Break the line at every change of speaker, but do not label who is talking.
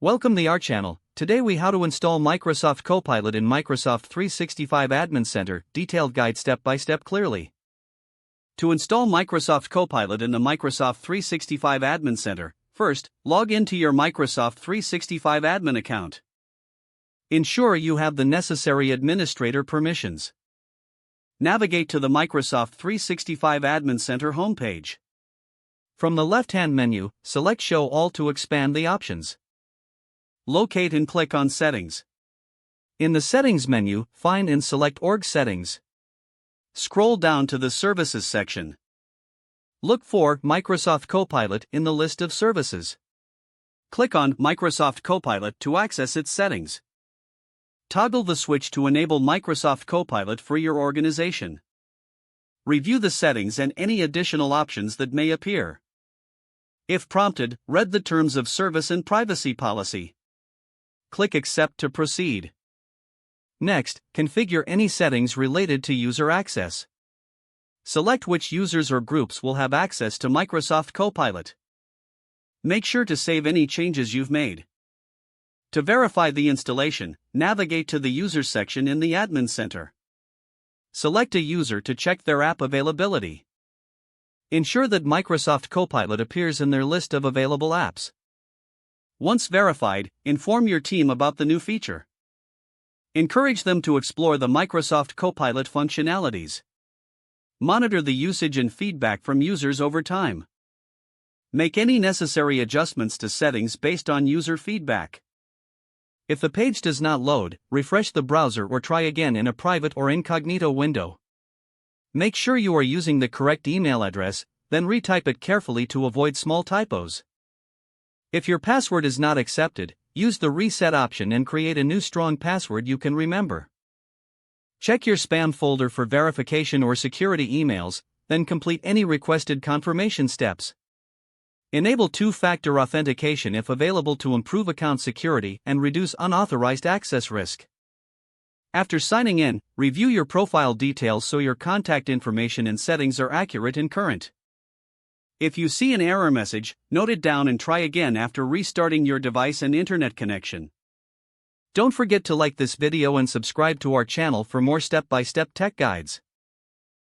Welcome to our channel. Today we how to install Microsoft Copilot in Microsoft 365 Admin Center, detailed guide step by step clearly. To install Microsoft Copilot in the Microsoft 365 Admin Center, first, log into your Microsoft 365 admin account. Ensure you have the necessary administrator permissions. Navigate to the Microsoft 365 Admin Center homepage. From the left-hand menu, select Show All to expand the options. Locate and click on Settings. In the Settings menu, find and select Org Settings. Scroll down to the Services section. Look for Microsoft Copilot in the list of services. Click on Microsoft Copilot to access its settings. Toggle the switch to enable Microsoft Copilot for your organization. Review the settings and any additional options that may appear. If prompted, read the Terms of Service and Privacy Policy. Click Accept to proceed. Next, configure any settings related to user access. Select which users or groups will have access to Microsoft Copilot. Make sure to save any changes you've made. To verify the installation, navigate to the Users section in the Admin Center. Select a user to check their app availability. Ensure that Microsoft Copilot appears in their list of available apps. Once verified, inform your team about the new feature. Encourage them to explore the Microsoft Copilot functionalities. Monitor the usage and feedback from users over time. Make any necessary adjustments to settings based on user feedback. If the page does not load, refresh the browser or try again in a private or incognito window. Make sure you are using the correct email address, then retype it carefully to avoid small typos. If your password is not accepted, use the reset option and create a new strong password you can remember. Check your spam folder for verification or security emails, then complete any requested confirmation steps. Enable two-factor authentication if available to improve account security and reduce unauthorized access risk. After signing in, review your profile details so your contact information and settings are accurate and current. If you see an error message, note it down and try again after restarting your device and internet connection. Don't forget to like this video and subscribe to our channel for more step-by-step tech guides.